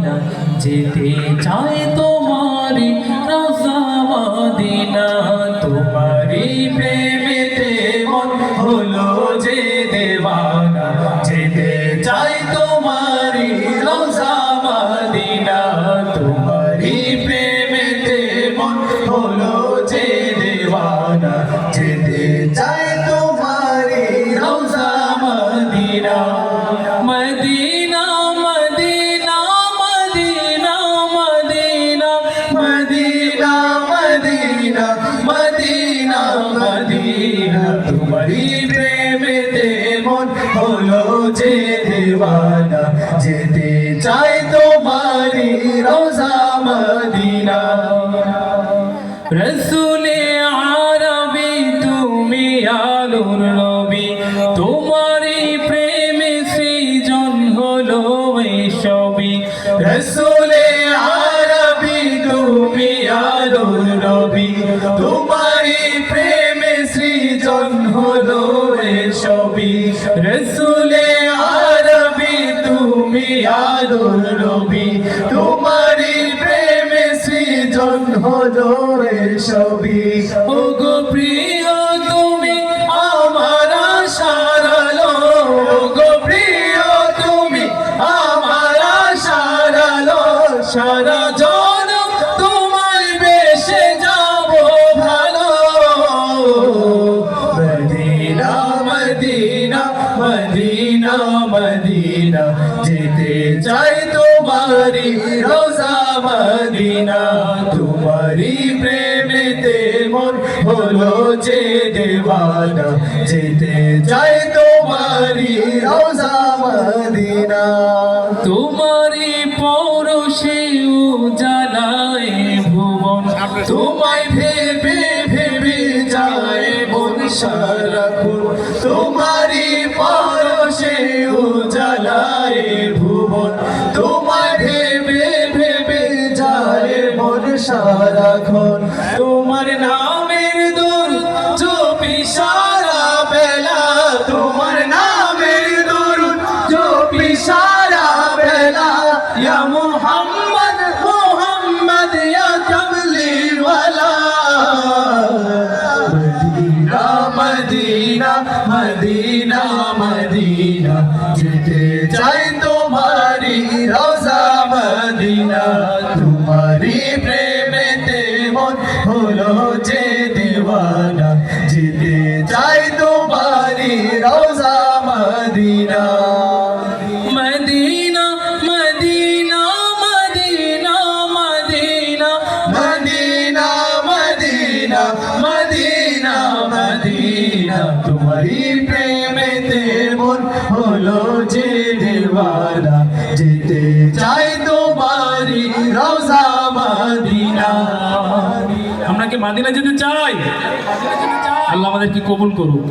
Medina যেতে চাই তোমারি রওজা মদিনা তোমারি প্রেমেতে মন হলো যে দেওয়ানা যেতে চাই তোমারি রওজা মদিনা তোমারি প্রেমেতে মন হলো যে দেওয়ানা যেতে চাই তোমারি রওজা Medina Medina Medina Medina Medina Medina Medina Medina Medina তোমারি প্রেমেতে মন হলো যে দেওয়ানা যেতে চাই তোমারি রওজা মদিনা রসুলে আরবি তুমি আলোর নবী তোমারি প্রেমে সৃজন হলো এই সবই রসুলে আরবি তুমি আলোর নবী তোমারি প্রেমে সৃজন হলো এই সবই রসুলে আরবি তুমি আলোর নবী তোমারি প্রেমে সৃজন হলো এই সবই ওগো প্রিয় তুমি আমার আশারালো ওগো প্রিয় তুমি আমার আশারালো সারা জনম তোমায় বেশে যাব ভালো মদিনা মদিনা মদিনা মদিনা যেতে চাই তোমারি রওজা মদিনা তোমারি প্রেমেতে মন হলো যে দেওয়ানা যেতে চাই তোমারি রওজা মদিনা তোমারি পরশে উজালায় ভুবন তোমায় ভেবে ভেবে যায় মন সারাক্ষণ তোমারি পরশে উজালায় ভুবন তোমায় ভেবে ভেবে যায় মন সারাক্ষণ তোমার নামের দূর জপি সারা বেলা তোমার নামের দূর জপি সারা বেলা ইয়া মুহাম্মদ মুহাম্মদ ইয়া কামলি ওয়ালা মদিনা মদিনা মদিনা যেতে চাই তোমারি রওজা মদিনা তোমারি প্রেমেতে মন হলো যে দেওয়ানা যেতে চাই তোমারি রওজা Medina Medina Medina Medina Medina Medina Medina Medina Medina তোমারি প্রেমেতে মন হলো যে দেওয়ানা যেতে চাই তোমারি রওজা মদিনা আমরা কি মদিনা যেতে চাই আল্লাহ আমাদেরকে কবুল করুক।